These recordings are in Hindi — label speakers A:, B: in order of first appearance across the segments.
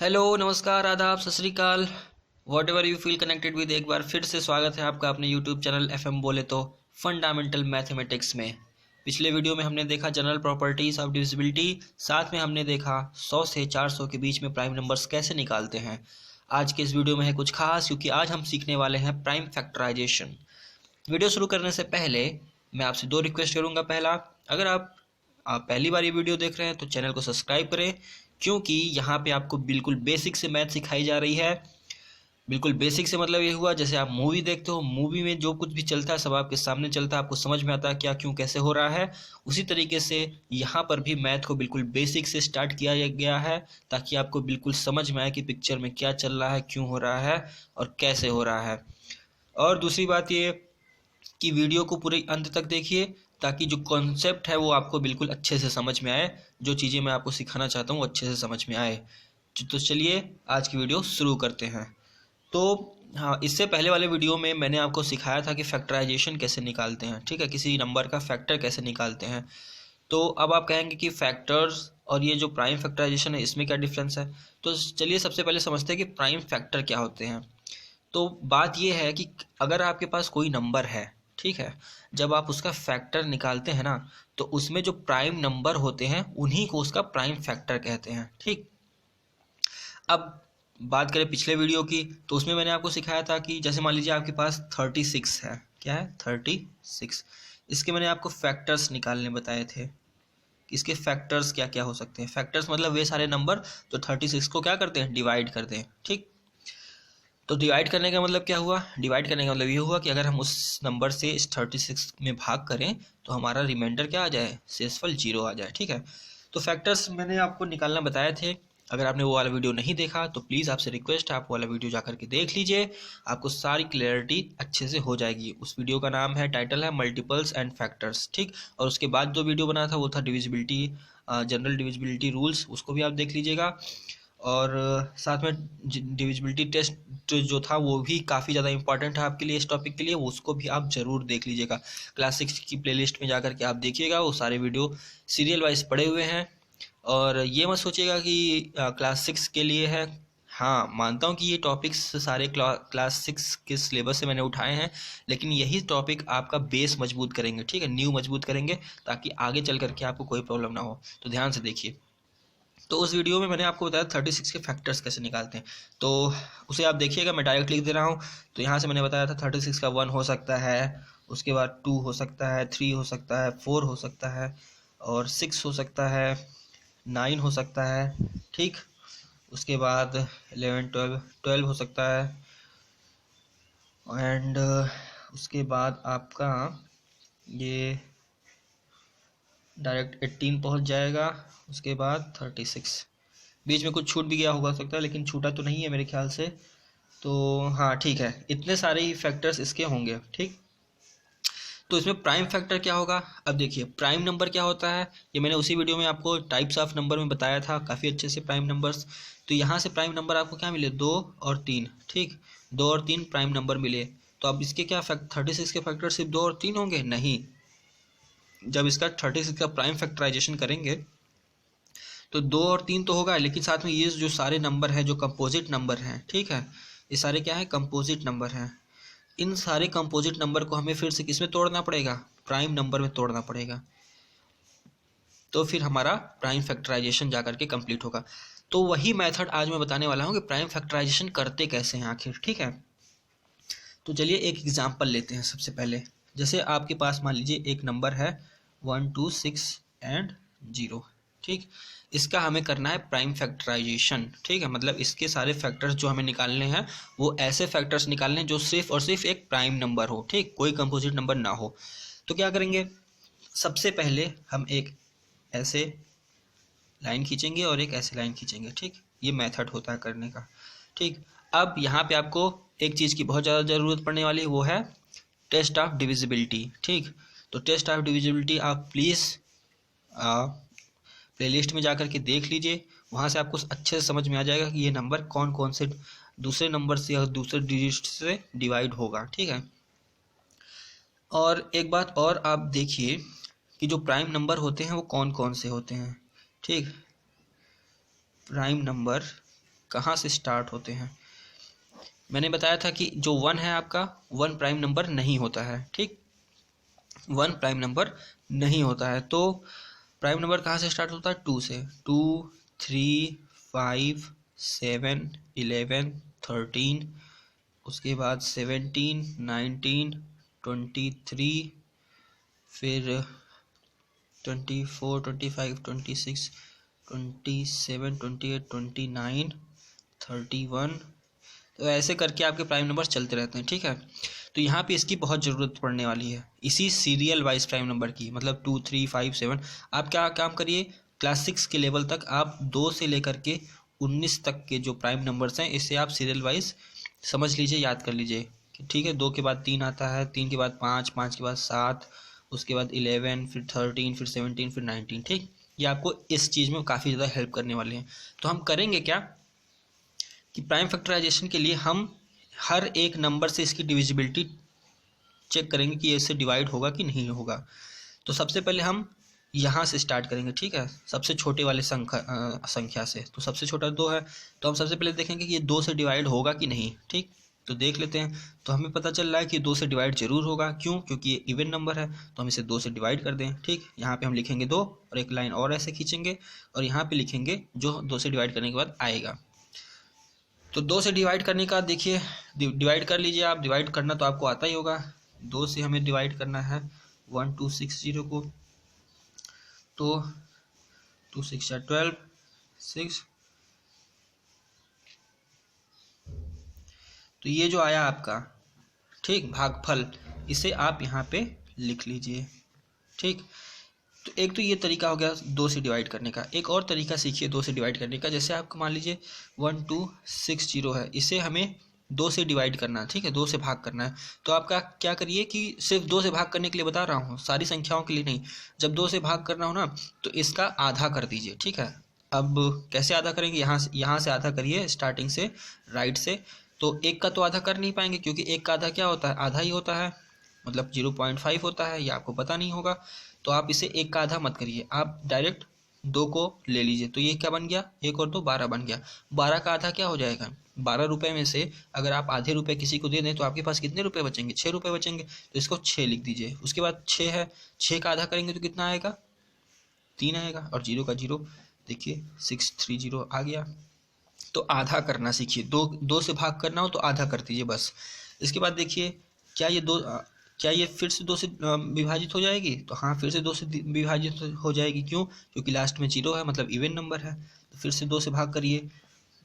A: हेलो, नमस्कार, आदाब, सत श्री अकाल। What ever you feel connected with, एक बार फिर से स्वागत है आपका अपने यूट्यूब चैनल एफएम बोले तो फंडामेंटल मैथमेटिक्स में। पिछले वीडियो में हमने देखा जनरल प्रॉपर्टीज ऑफ डिविजिबिलिटी, साथ में हमने देखा 100 से 400 के बीच में प्राइम नंबर्स कैसे निकालते हैं। आज के इस वीडियो में है कुछ खास, क्योंकि आज हम सीखने वाले हैं प्राइम फैक्टराइजेशन। वीडियो शुरू करने से पहले मैं आपसे दो रिक्वेस्ट करूंगा। पहला, अगर आप पहली बार ये वीडियो देख रहे हैं तो चैनल को सब्सक्राइब करें, क्योंकि यहाँ पे आपको बिल्कुल बेसिक से मैथ सिखाई जा रही है। बिल्कुल बेसिक से मतलब ये हुआ जैसे आप मूवी देखते हो, मूवी में जो कुछ भी चलता है सब आपके सामने चलता है, आपको समझ में आता है क्या क्यों कैसे हो रहा है। उसी तरीके से यहाँ पर भी मैथ को बिल्कुल बेसिक से स्टार्ट किया गया है, ताकि आपको बिल्कुल समझ में आए कि पिक्चर में क्या चल रहा है, क्यों हो रहा है और कैसे हो रहा है। और दूसरी बात ये कि वीडियो को पूरे अंत तक देखिए, ताकि जो कॉन्सेप्ट है वो आपको बिल्कुल अच्छे से समझ में आए, जो चीज़ें मैं आपको सिखाना चाहता हूँ वो अच्छे से समझ में आए। तो चलिए आज की वीडियो शुरू करते हैं। तो हाँ, इससे पहले वाले वीडियो में मैंने आपको सिखाया था कि फैक्टराइजेशन कैसे निकालते हैं, ठीक है, किसी नंबर का फैक्टर कैसे निकालते हैं। तो अब आप कहेंगे कि फैक्टर्स और ये जो प्राइम फैक्टराइजेशन है इसमें क्या डिफरेंस है। तो चलिए सबसे पहले समझते हैं कि प्राइम फैक्टर क्या होते हैं। तो बात यह है कि अगर आपके पास कोई नंबर है, ठीक है, जब आप उसका फैक्टर निकालते हैं ना, तो उसमें जो प्राइम नंबर होते हैं उन्हीं को उसका प्राइम फैक्टर कहते हैं, ठीक। अब बात करें पिछले वीडियो की, तो उसमें मैंने आपको सिखाया था कि जैसे मान लीजिए आपके पास 36 है, क्या है 36, इसके मैंने आपको फैक्टर्स निकालने बताए थे। इसके फैक्टर्स क्या क्या हो सकते हैं। फैक्टर्स मतलब वे सारे नंबर जो 36 को क्या करते हैं, डिवाइड करते हैं, ठीक। तो डिवाइड करने का मतलब क्या हुआ, डिवाइड करने का मतलब ये हुआ कि अगर हम उस नंबर से इस 36 में भाग करें तो हमारा रिमाइंडर क्या आ जाए, शेषफल 0 आ जाए, ठीक है। तो फैक्टर्स मैंने आपको निकालना बताए थे। अगर आपने वो वाला वीडियो नहीं देखा तो प्लीज़ आपसे रिक्वेस्ट है आप वो वाला वीडियो जा करके देख लीजिए, आपको सारी क्लियरिटी अच्छे से हो जाएगी। उस वीडियो का नाम है, टाइटल है मल्टीपल्स एंड फैक्टर्स, ठीक। और उसके बाद जो वीडियो बना था वो था डिविजिबिलिटी, जनरल डिविजिबिलिटी रूल्स, उसको भी आप देख लीजिएगा। और साथ में डिविजिबिलिटी टेस्ट जो था वो भी काफ़ी ज़्यादा इंपॉर्टेंट है आपके लिए, इस टॉपिक के लिए, उसको भी आप ज़रूर देख लीजिएगा। क्लास 6 की प्लेलिस्ट में जा करके आप देखिएगा, वो सारे वीडियो सीरियल वाइज पड़े हुए हैं। और ये मत सोचिएगा कि क्लास 6 के लिए है। हाँ, मानता हूँ कि ये टॉपिक्स सारे क्लास 6 के सिलेबस से मैंने उठाए हैं, लेकिन यही टॉपिक आपका बेस मजबूत करेंगे, ठीक है, न्यू मजबूत करेंगे, ताकि आगे चल करके आपको कोई प्रॉब्लम ना हो। तो ध्यान से देखिए। तो उस वीडियो में मैंने आपको बताया 36 के फैक्टर्स कैसे निकालते हैं, तो उसे आप देखिएगा, मैं डायरेक्ट लिख दे रहा हूँ। तो यहाँ से मैंने बताया था 36 का 1 हो सकता है, उसके बाद 2 हो सकता है, 3 हो सकता है, 4 हो सकता है, और 6 हो सकता है, 9 हो सकता है, ठीक। उसके बाद 11, 12 हो सकता है, एंड उसके बाद आपका ये डायरेक्ट 18 पहुँच जाएगा। उसके बाद 36, बीच में कुछ छूट भी गया होगा सकता है, लेकिन छूटा तो नहीं है मेरे ख्याल से। तो हाँ ठीक है, इतने सारे ही फैक्टर्स इसके होंगे, ठीक। तो इसमें प्राइम फैक्टर क्या होगा। अब देखिए प्राइम नंबर क्या होता है, ये मैंने उसी वीडियो में आपको टाइप्स ऑफ नंबर में बताया था काफ़ी अच्छे से, प्राइम नंबर्स। तो यहाँ से प्राइम नंबर आपको क्या मिले, 2 और 3, ठीक, 2 और 3 प्राइम नंबर मिले। तो अब इसके क्या 36 के फैक्टर सिर्फ 2 और 3 होंगे, नहीं। जब इसका 36 का प्राइम फैक्टराइजेशन करेंगे तो 2 और 3 तो होगा, लेकिन साथ में ये जो सारे नंबर हैं जो कंपोजिट नंबर हैं, ठीक है, ये सारे क्या है, कंपोजिट नंबर हैं। इन सारे कंपोजिट नंबर को हमें फिर से किस में तोड़ना पड़ेगा, प्राइम नंबर में तोड़ना पड़ेगा। तो फिर हमारा प्राइम फैक्टराइजेशन जा करके कंप्लीट होगा। तो वही मेथड आज मैं बताने वाला हूँ कि प्राइम फैक्टराइजेशन करते कैसे हैं आखिर, ठीक है। तो चलिए एक एग्जाम्पल लेते हैं सबसे पहले। जैसे आपके पास मान लीजिए एक नंबर है 1, 2, 6 एंड 0, ठीक। इसका हमें करना है प्राइम फैक्टराइजेशन, ठीक है, मतलब इसके सारे फैक्टर्स जो हमें निकालने हैं वो ऐसे फैक्टर्स निकालने हैं जो सिर्फ और सिर्फ एक प्राइम नंबर हो, ठीक, कोई कंपोजिट नंबर ना हो। तो क्या करेंगे, सबसे पहले हम एक ऐसे लाइन खींचेंगे और एक ऐसे लाइन खींचेंगे, ठीक। ये मेथड होता है करने का, ठीक। अब यहाँ पे आपको एक चीज़ की बहुत ज़्यादा ज़रूरत पड़ने वाली है, वो है टेस्ट ऑफ डिविजिबिलिटी, ठीक। तो टेस्ट ऑफ डिविजिबिलिटी आप प्लीज़ प्लेलिस्ट में जाकर के देख लीजिए, वहाँ से आपको अच्छे से समझ में आ जाएगा कि ये नंबर कौन कौन से दूसरे नंबर से या दूसरे डिजिट से डिवाइड होगा, ठीक है। और एक बात और आप देखिए कि जो प्राइम नंबर होते हैं वो कौन कौन से होते हैं, ठीक। प्राइम नंबर कहाँ से स्टार्ट होते हैं। मैंने बताया था कि जो 1 है आपका 1 प्राइम नंबर नहीं होता है, ठीक, 1 प्राइम नंबर नहीं होता है। तो प्राइम नंबर कहाँ से स्टार्ट होता है, 2 से। 2, 3, 5, 7, 11, 13, उसके बाद 17, 19, 23, फिर 24, 25, 26, 27, 28, 29, 31। तो ऐसे करके आपके प्राइम नंबर चलते रहते हैं, ठीक है। तो यहाँ पे इसकी बहुत ज़रूरत पड़ने वाली है, इसी सीरियल वाइज प्राइम नंबर की, मतलब 2, 3, 5, 7। आप क्या काम करिए, क्लास 6 के लेवल तक आप 2 से लेकर के 19 तक के जो प्राइम नंबर्स हैं इसे आप सीरियल वाइज समझ लीजिए, याद कर लीजिए, ठीक है। 2 के बाद 3 आता है, 3 के बाद 5, 5 के बाद 7, उसके बाद 11, फिर 13, फिर 17, फिर 19, ठीक। ये आपको इस चीज़ में काफ़ी ज़्यादा हेल्प करने वाली है। तो हम करेंगे क्या कि प्राइम फैक्टराइजेशन के लिए हम हर एक नंबर से इसकी डिविजिबिलिटी चेक करेंगे कि इससे डिवाइड होगा कि नहीं होगा। तो सबसे पहले हम यहाँ से स्टार्ट करेंगे, ठीक है, सबसे छोटे वाले संख्या से। तो सबसे छोटा 2 है, तो हम सबसे पहले देखेंगे कि ये 2 से डिवाइड होगा कि नहीं, ठीक। तो देख लेते हैं, तो हमें पता चल रहा है कि 2 से डिवाइड जरूर होगा। क्यों? क्योंकि ये इवन नंबर है, तो हम इसे 2 से डिवाइड कर दें, ठीक। यहाँ पे हम लिखेंगे 2 और एक लाइन और ऐसे खींचेंगे और यहाँ पे लिखेंगे जो 2 से डिवाइड करने के बाद आएगा। तो 2 से डिवाइड करने का देखिए, डिवाइड कर लीजिए आप, डिवाइड करना तो आपको आता ही होगा। 2 से हमें डिवाइड करना है 1260 को, तो 2 6 12, 6। तो ये जो आया आपका, ठीक, भागफल, इसे आप यहाँ पे लिख लीजिए, ठीक। तो एक तो ये तरीका हो गया 2 से डिवाइड करने का। एक और तरीका सीखिए 2 से डिवाइड करने का। जैसे आपको मान लीजिए 1260 है, इसे हमें 2 से डिवाइड करना है, ठीक है, 2 से भाग करना है। तो आपका क्या करिए कि सिर्फ 2 से भाग करने के लिए बता रहा हूँ, सारी संख्याओं के लिए नहीं। जब 2 से भाग करना हो ना तो इसका आधा कर दीजिए, ठीक है। अब कैसे आधा करेंगे, यहाँ से आधा करिए, स्टार्टिंग से, राइट से। तो 1 का तो आधा कर नहीं पाएंगे, क्योंकि 1 का आधा क्या होता है, आधा ही होता है, मतलब 0.5 होता है, ये आपको पता नहीं होगा। तो आप इसे 1 का आधा मत करिए, आप डायरेक्ट 2 को ले लीजिए। तो ये क्या बन गया, 1 और 2 12 बन गया। 12 का आधा क्या हो जाएगा, 12 रुपये में से अगर आप आधे रुपए किसी को दे दें तो आपके पास कितने रुपए बचेंगे, 6 रुपये बचेंगे। तो इसको 6 लिख दीजिए। उसके बाद 6 है, 6 का आधा करेंगे तो कितना आएगा, 3 आएगा, और 0 का 0, देखिए 630 आ गया। तो आधा करना सीखिए, 2 से भाग करना हो तो आधा कर दीजिए बस। इसके बाद देखिए, क्या ये फिर से 2 से विभाजित हो जाएगी, तो हाँ, फिर से 2 से विभाजित हो जाएगी। क्यों? क्योंकि लास्ट में 0 है, मतलब इवन नंबर है। तो फिर से 2 से भाग करिए,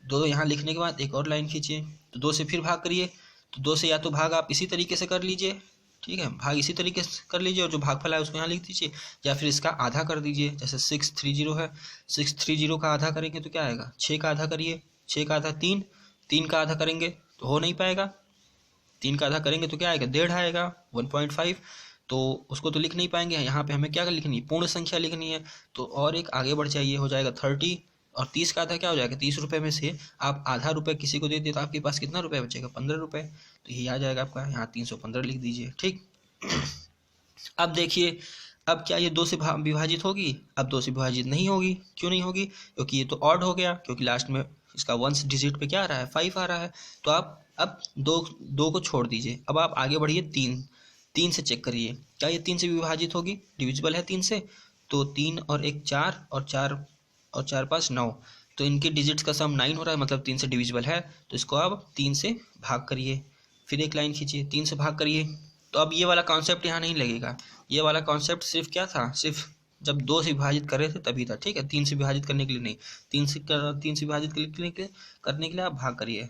A: 2 यहाँ लिखने के बाद एक और लाइन खींचिए, तो 2 से फिर भाग करिए। तो 2 से या तो भाग आप इसी तरीके से कर लीजिए, ठीक है, भाग इसी तरीके से कर लीजिए, और जो भागफल है उसको यहाँ लिख दीजिए, या फिर इसका आधा कर दीजिए। जैसे 630 है, 630 का आधा करेंगे तो क्या आएगा, 6 का आधा करिए, 6 का आधा 3, 3 का आधा करेंगे तो हो नहीं पाएगा, 3 का आधा करेंगे तो क्या आएगा, 1.5 आएगा, 1.5। तो उसको तो लिख नहीं पाएंगे। यहाँ पे हमें क्या लिखनी है, पूर्ण संख्या लिखनी है। तो और एक आगे बढ़ जाइए, हो जाएगा 30, और 30 का आधा क्या हो जाएगा, 30 रुपये में से आप आधा रुपये किसी को दे दिए तो आपके पास कितना रुपये बचेगा, 15 रुपये। तो ये आ जाएगा आपका, यहाँ 315 लिख दीजिए, ठीक। अब देखिए, अब क्या ये 2 से विभाजित होगी, अब 2 से विभाजित नहीं होगी। क्यों नहीं होगी, क्योंकि ये तो ऑड हो गया, क्योंकि लास्ट में इसका 1 डिजिट पे क्या आ रहा है, 5 आ रहा है। तो आप अब 2 को छोड़ दीजिए, अब आप आगे बढ़िए 3 से चेक करिए, क्या ये 3 से विभाजित होगी, डिविजिबल है 3 से। तो 3 और 1 4, और 4 5 9, तो इनके डिजिट्स का सम 9 हो रहा है, मतलब 3 से डिविजिबल है। तो इसको आप 3 से भाग करिए, फिर एक लाइन खींचिए, 3 से भाग करिए। तो अब ये वाला कॉन्सेप्ट यहाँ नहीं लगेगा, ये वाला कॉन्सेप्ट सिर्फ क्या था, सिर्फ जब 2 से विभाजित कर रहे थे तभी था, ठीक है, 3 से विभाजित करने के लिए नहीं। 3 से विभाजित करने के लिए आप भाग करिए।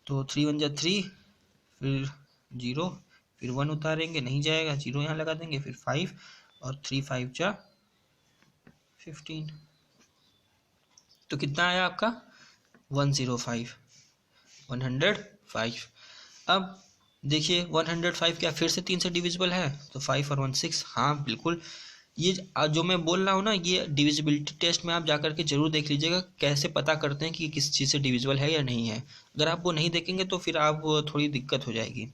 A: तो 3 1 जा 3, फिर 0, फिर 1 उतारेंगे, नहीं जाएगा, 0 यहाँ लगा देंगे, फिर 5, और 3 5 जा 15। तो कितना आया आपका, 105, 105। अब देखिए 105 क्या फिर से 3 से डिविजिबल है, तो 5 और 1 6, हाँ बिल्कुल। ये जो मैं बोल रहा हूँ ना, ये डिविजिबिलिटी टेस्ट में आप जाकर के जरूर देख लीजिएगा, कैसे पता करते हैं कि किस चीज़ से डिविजिबल है या नहीं है। अगर आप वो नहीं देखेंगे तो फिर आप थोड़ी दिक्कत हो जाएगी,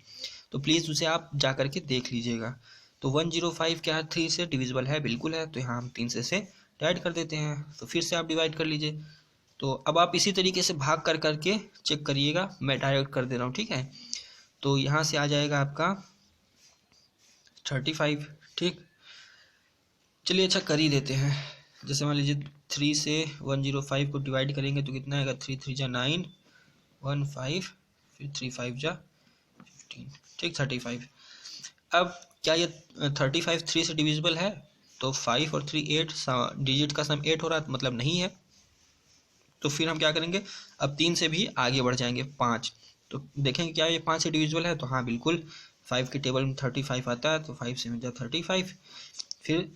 A: तो प्लीज़ उसे आप जाकर के देख लीजिएगा। तो 105 क्या 3 से डिविजिबल है, बिल्कुल है। तो यहाँ हम 3 से डिवाइड कर देते हैं, तो फिर से आप डिवाइड कर लीजिए। तो अब आप इसी तरीके से भाग कर करके चेक करिएगा, मैं डायरेक्ट कर दे रहा हूँ, ठीक है। तो यहाँ से आ जाएगा आपका 35, ठीक। चलिए अच्छा कर ही देते हैं। जैसे मान लीजिए 3 से 105 को डिवाइड करेंगे तो कितना आएगा, 3 3 जा 9, 1 5, फिर 3 5 जा 15, ठीक, 35। अब क्या ये 35 3 से डिविजिबल है? तो 5 और 3 8, डिजिट का सम 8 हो रहा है, मतलब नहीं है। तो फिर हम क्या करेंगे, अब 3 से भी आगे बढ़ जाएंगे, 5। तो देखेंगे क्या ये 5 से डिविजिबल है? तो हाँ बिल्कुल, 5 के टेबल में 35 आता है, तो 5 से जा 35। फिर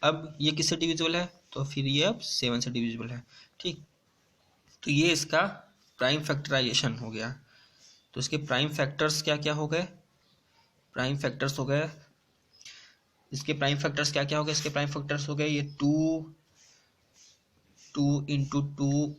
A: अब ये किससे डिविजिबल है? तो फिर ये अब 7 से डिविजिबल है, ठीक। तो ये इसका प्राइम फैक्टराइजेशन हो गया। तो इसके प्राइम फैक्टर्स क्या क्या हो गए? प्राइम फैक्टर्स हो गए, इसके प्राइम फैक्टर्स क्या क्या हो गए? इसके प्राइम फैक्टर्स हो गए ये 2 इंटू 2,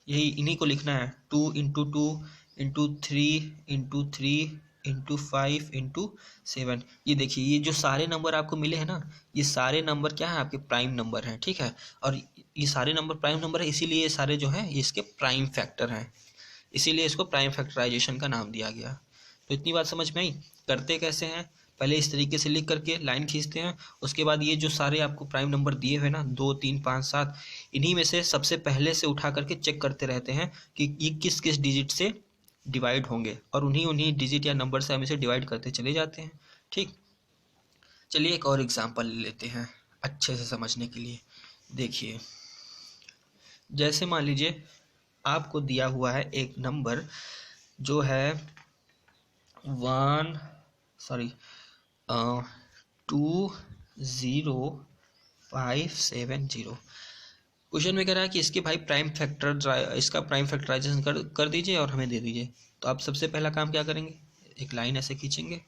A: यही इन्हीं को लिखना है, 2 into 2 into 3 into 3 into 5 into 7। ये देखिए, ये जो सारे नंबर आपको मिले हैं ना, ये सारे नंबर क्या है, आपके प्राइम नंबर हैं, ठीक है। और ये सारे नंबर प्राइम नंबर है, इसीलिए ये सारे जो हैं ये इसके प्राइम फैक्टर हैं, इसीलिए इसको प्राइम फैक्टराइजेशन का नाम दिया गया। तो इतनी बात समझ में आई। करते कैसे हैं, पहले इस तरीके से लिख करके लाइन खींचते हैं, उसके बाद ये जो सारे आपको प्राइम नंबर दिए हुए ना 2 3 5 7, इन्हीं में से सबसे पहले से उठा करके चेक करते रहते हैं कि ये किस किस डिजिट से डिवाइड होंगे, और उन्हीं डिजिट या नंबर से हम इसे डिवाइड करते चले जाते हैं, ठीक। चलिए एक और एग्जांपल ले लेते हैं अच्छे से समझने के लिए। देखिए, जैसे मान लीजिए आपको दिया हुआ है एक नंबर जो है 20570। क्वेश्चन में कह रहा है कि इसके भाई इसका प्राइम फैक्टराइजेशन कर दीजिए और हमें दे दीजिए। तो आप सबसे पहला काम क्या करेंगे, एक लाइन ऐसे खींचेंगे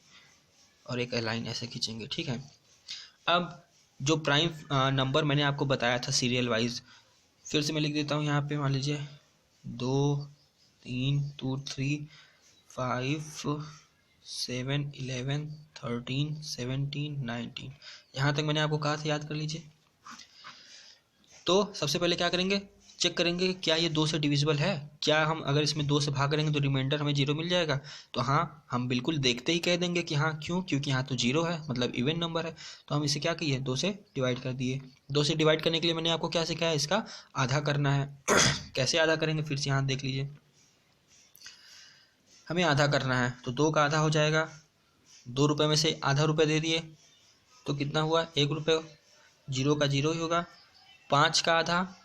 A: और एक लाइन ऐसे खींचेंगे, ठीक है। अब जो प्राइम नंबर मैंने आपको बताया था सीरियल वाइज, फिर से मैं लिख देता हूँ यहाँ पे, मान लीजिए 2 3 2 3 5 7 11 13 17 19, यहाँ तक मैंने आपको कहा था, याद कर लीजिए। तो सबसे पहले क्या करेंगे, चेक करेंगे कि क्या ये 2 से डिविजिबल है। क्या हम अगर इसमें 2 से भाग करेंगे तो रिमाइंडर हमें 0 मिल जाएगा? तो हाँ, हम बिल्कुल देखते ही कह देंगे कि हाँ, क्यों, क्योंकि यहाँ तो 0 है, मतलब इवन नंबर है। तो हम इसे क्या किए, 2 से डिवाइड कर दिए। 2 से डिवाइड करने के लिए मैंने आपको क्या सिखाया, इसका आधा करना है। कैसे आधा करेंगे, फिर से यहाँ देख लीजिए, हमें आधा करना है। तो 2 का आधा हो जाएगा, 2 रुपये में से आधा रुपये दे दिए तो कितना हुआ, 1 रुपये। 0 का 0 ही होगा। 5 का आधा,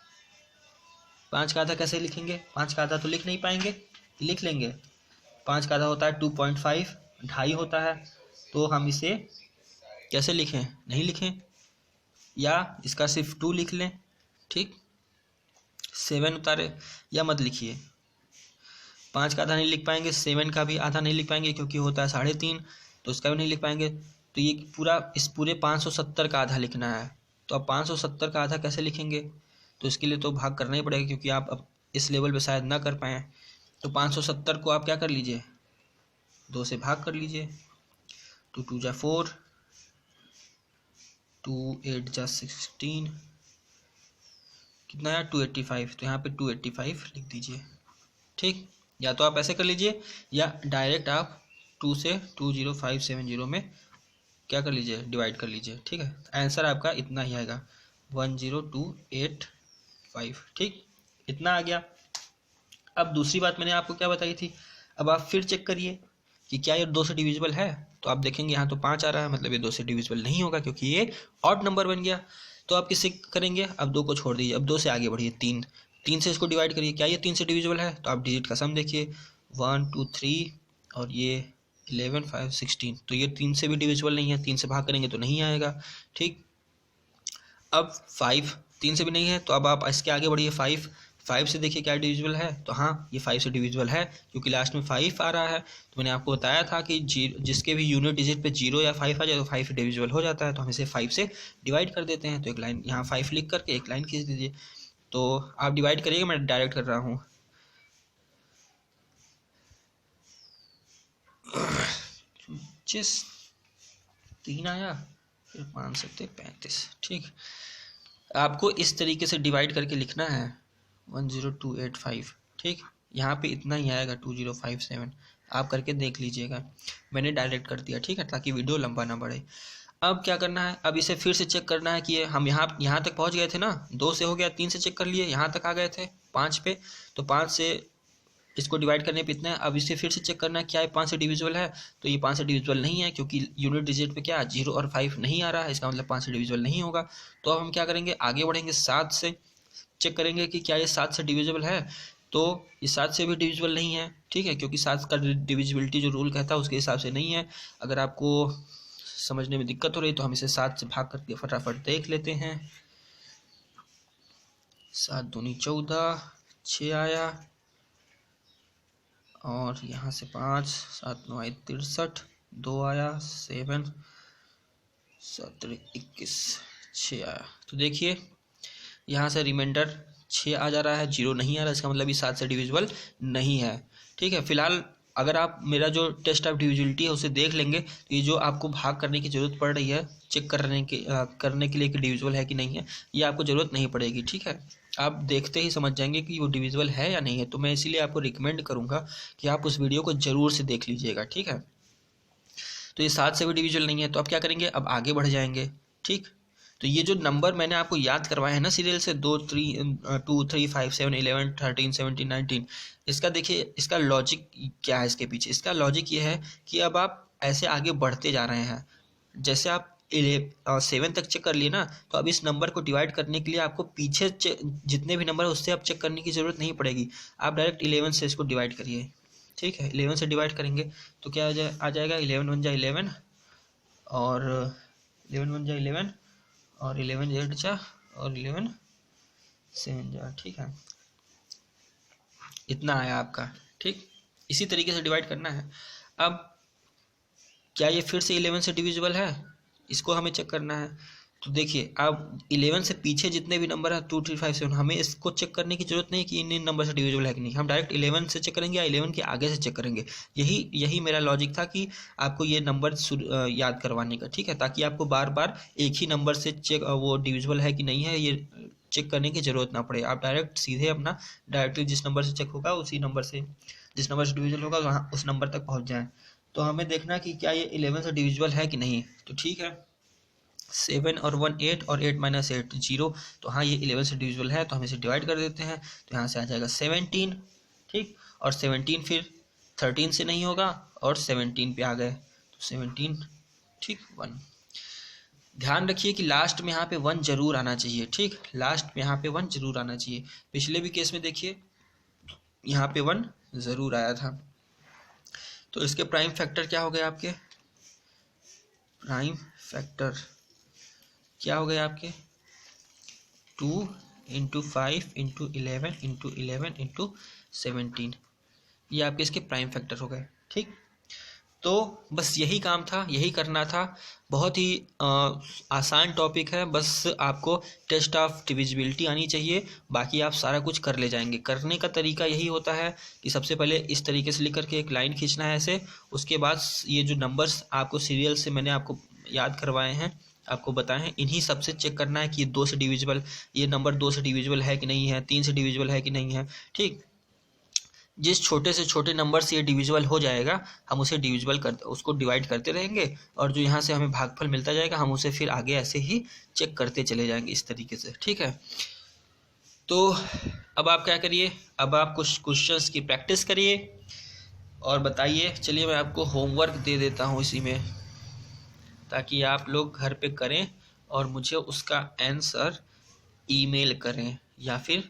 A: 5 का आधा कैसे लिखेंगे, 5 का आधा तो लिख नहीं पाएंगे, लिख लेंगे। 5 का आधा होता है 2.5, 2.5 होता है। तो हम इसे कैसे लिखें, नहीं लिखें, या इसका सिर्फ 2 लिख लें, ठीक। 7 उतारे या मत लिखिए, 5 का आधा नहीं लिख पाएंगे, 7 का भी आधा नहीं लिख पाएंगे क्योंकि होता है 3.5, तो इसका भी नहीं लिख पाएंगे। तो ये इस पूरे 570 का आधा लिखना है। तो अब 570 का आधा कैसे लिखेंगे, तो इसके लिए तो भाग करना ही पड़ेगा, क्योंकि आप अब इस लेवल पे शायद ना कर पाएँ। तो 570 को आप क्या कर लीजिए, 2 से भाग कर लीजिए। 2 2 जा 4, 2 8 जा 16, कितना है 285। तो यहाँ पे 285 लिख दीजिए, ठीक। या तो आप ऐसे कर लीजिए, या डायरेक्ट आप 2 से 20570 में क्या कर लीजिए, डिवाइड कर लीजिए, ठीक है। आंसर आपका इतना ही आएगा, 10285, ठीक, इतना आ गया। अब दूसरी बात मैंने आपको क्या बताई थी, अब आप फिर चेक करिए कि क्या ये 2 से डिविजिबल है। तो आप देखेंगे यहाँ तो 5 आ रहा है, मतलब ये 2 से डिविजिबल नहीं होगा, क्योंकि ये ऑड नंबर बन गया। तो आप किससे करेंगे, अब 2 को छोड़ दीजिए, अब 2 से आगे बढ़िए, 3 से इसको डिवाइड करिए। क्या ये 3 से डिविजिबल है? तो आप डिजिट का सम देखिए, 1 2 3 और ये 11 5 16, तो ये 3 से भी डिविजिबल नहीं है, 3 से भाग करेंगे तो नहीं आएगा, ठीक। अब 5 3 से भी नहीं है, तो अब आप इसके आगे बढ़िए, 5 से देखिए क्या डिविजिबल है। तो हाँ, ये 5 से डिविजिबल है, क्योंकि लास्ट में 5 आ रहा है। तो मैंने आपको बताया था कि जिसके भी यूनिट डिजिट पे 0 या 5 आ जाए तो 5 डिविजिबल हो जाता है। तो हम इसे 5 से डिवाइड कर देते हैं। तो एक लाइन यहाँ 5 लिख करके एक लाइन खींच दीजिए। तो आप डिवाइड करिएगा, मैं डायरेक्ट कर रहा हूँ। 3 आया, फिर 5 7 35, ठीक। आपको इस तरीके से डिवाइड करके लिखना है, 10285। ठीक, यहाँ पे इतना ही आएगा 2057। आप करके देख लीजिएगा, मैंने डायरेक्ट कर दिया। ठीक है, ताकि वीडियो लंबा ना बढ़े। अब क्या करना है, अब इसे फिर से चेक करना है कि ये हम यहाँ तक पहुँच गए थे ना, 2 से हो गया, 3 से चेक कर लिए, यहाँ तक आ गए थे 5 पे, तो 5 से इसको डिवाइड करने पे इतना है। अब इसे फिर से चेक करना है क्या ये 5 से डिविजिबल है, तो ये 5 से डिविजिबल नहीं है, क्योंकि यूनिट डिजिट पे क्या 0 और 5 नहीं आ रहा है, इसका मतलब 5 से डिविजिबल नहीं होगा। तो अब हम क्या करेंगे, आगे बढ़ेंगे, 7 से चेक करेंगे कि क्या ये 7 से डिविजिबल है, तो ये 7 से भी डिविजिबल नहीं है। ठीक है, क्योंकि 7 का डिविजिबिलिटी जो रूल कहता है उसके हिसाब से नहीं है। अगर आपको समझने में दिक्कत हो रही है तो हम इसे 7 से भाग करके फटाफट देख लेते हैं। 7 दूनी 14, 6 आया, और यहाँ से 5, 7 9 63, 2 आया, 7 7 21, 6 आया। तो देखिए यहाँ से रिमाइंडर 6 आ जा रहा है, 0 नहीं आ रहा, इसका मतलब ये 7 से डिविजिबल नहीं है। ठीक है, फिलहाल अगर आप मेरा जो टेस्ट ऑफ डिविजिबिलिटी है उसे देख लेंगे तो ये जो आपको भाग करने की ज़रूरत पड़ रही है चेक करने के लिए कि डिविजिबल है कि नहीं है, ये आपको ज़रूरत नहीं पड़ेगी। ठीक है, आप देखते ही समझ जाएंगे कि वो डिविजिबल है या नहीं है। तो मैं इसीलिए आपको रिकमेंड करूँगा कि आप उस वीडियो को ज़रूर से देख लीजिएगा। ठीक है, तो ये 7 से भी डिविजिबल नहीं है, तो अब क्या करेंगे, अब आगे बढ़ जाएंगे। ठीक, तो ये जो नंबर मैंने आपको याद करवाए हैं ना सीरियल से, 2 3 2 3 5 7 11 13 17 19, इसका देखिए इसका लॉजिक क्या है इसके पीछे। इसका लॉजिक ये है कि अब आप ऐसे आगे बढ़ते जा रहे हैं, जैसे आप 7 तक चेक कर लिए ना, तो अब इस नंबर को डिवाइड करने के लिए आपको पीछे जितने भी नंबर है उससे आप चेक करने की ज़रूरत नहीं पड़ेगी। आप डायरेक्ट 11 से इसको डिवाइड करिए। ठीक है, 11 से डिवाइड करेंगे तो क्या आ जाएगा, 11 1 जा 11, और 11 1 जा 11, और 11 8 जा, और 11 7 जा। ठीक है, इतना आया आपका। ठीक, इसी तरीके से डिवाइड करना है। अब क्या ये फिर से 11 से डिविजिबल है, इसको हमें चेक करना है। तो देखिए अब 11 से पीछे जितने भी नंबर है 2 3 5 7, हमें इसको चेक करने की जरूरत नहीं कि इन नंबर से डिविजिबल है कि नहीं, हम डायरेक्ट 11 से चेक करेंगे या 11 के आगे से चेक करेंगे। यही मेरा लॉजिक था कि आपको ये नंबर याद करवाने का। ठीक है, ताकि आपको बार बार एक ही नंबर से चेक वो डिविजिबल है कि नहीं है ये चेक करने की ज़रूरत ना पड़े। आप डायरेक्ट सीधे अपना डायरेक्टली जिस नंबर से चेक होगा उसी नंबर से, जिस नंबर से डिविजिबल होगा वहाँ उस नंबर तक पहुँच जाएँ। तो हमें देखना कि क्या ये 11 से डिविजिबल है कि नहीं। तो ठीक है, 7 और 1 8, और 8 - 8 0, तो हाँ ये 11 से डिविजिबल है, तो हम इसे डिवाइड कर देते हैं। तो यहाँ से आ जाएगा 17। ठीक, और 17 फिर 13 से नहीं होगा, और 17 पे आ गए तो 17। ठीक, 1। ध्यान रखिए कि लास्ट में यहाँ पे 1 जरूर आना चाहिए। ठीक, लास्ट में यहाँ पे 1 जरूर आना चाहिए। पिछले भी केस में देखिए यहाँ पे 1 ज़रूर आया था। तो इसके प्राइम फैक्टर क्या हो गए आपके, प्राइम फैक्टर क्या हो गए आपके, 2 × 5 × 11 × 11 × 17, ये आपके इसके प्राइम फैक्टर हो गए। ठीक, तो बस यही काम था, यही करना था। बहुत ही आसान टॉपिक है, बस आपको टेस्ट ऑफ डिविजिबिलिटी आनी चाहिए, बाकी आप सारा कुछ कर ले जाएंगे। करने का तरीका यही होता है कि सबसे पहले इस तरीके से लिख करके एक लाइन खींचना है ऐसे, उसके बाद ये जो नंबर्स आपको सीरियल से मैंने आपको याद करवाए हैं, आपको बताए हैं, इन्हीं सब से चेक करना है कि 2 से डिविजिबल, ये नंबर 2 से डिविजिबल है कि नहीं है, 3 से डिविजिबल है कि नहीं है। ठीक, जिस छोटे से छोटे नंबर से ये डिविजिबल हो जाएगा हम उसे उसको डिवाइड करते रहेंगे, और जो यहाँ से हमें भागफल मिलता जाएगा हम उसे फिर आगे ऐसे ही चेक करते चले जाएंगे इस तरीके से। ठीक है, तो अब आप क्या करिए, अब आप कुछ क्वेश्चंस की प्रैक्टिस करिए और बताइए। चलिए मैं आपको होमवर्क दे देता हूँ इसी में, ताकि आप लोग घर पे करें और मुझे उसका आंसर ईमेल करें, या फिर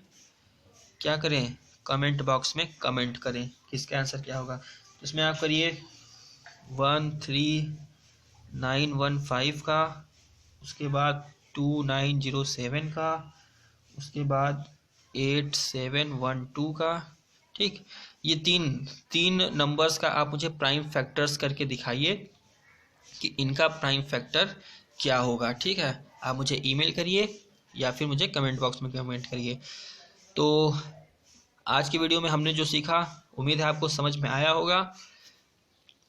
A: क्या करें, कमेंट बॉक्स में कमेंट करें कि इसका आंसर क्या होगा। तो इसमें आप करिए 13915 का, उसके बाद 2907 का, उसके बाद 8712 का। ठीक, ये तीन नंबर्स का आप मुझे प्राइम फैक्टर्स करके दिखाइए कि इनका प्राइम फैक्टर क्या होगा। ठीक है, आप मुझे ईमेल करिए या फिर मुझे कमेंट बॉक्स में कमेंट करिए। तो आज की वीडियो में हमने जो सीखा उम्मीद है आपको समझ में आया होगा।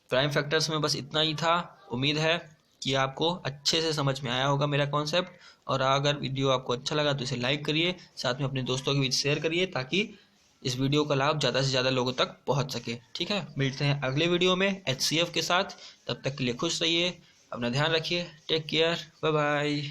A: प्राइम फैक्टर्स में बस इतना ही था। उम्मीद है कि आपको अच्छे से समझ में आया होगा मेरा कॉन्सेप्ट। और अगर वीडियो आपको अच्छा लगा तो इसे लाइक करिए, साथ में अपने दोस्तों के बीच शेयर करिए ताकि इस वीडियो का लाभ ज़्यादा से ज़्यादा लोगों तक पहुंच सके। ठीक है, मिलते हैं अगले वीडियो में HCF के साथ। तब तक के लिए खुश रहिए, अपना ध्यान रखिए, टेक केयर, बाय बाय।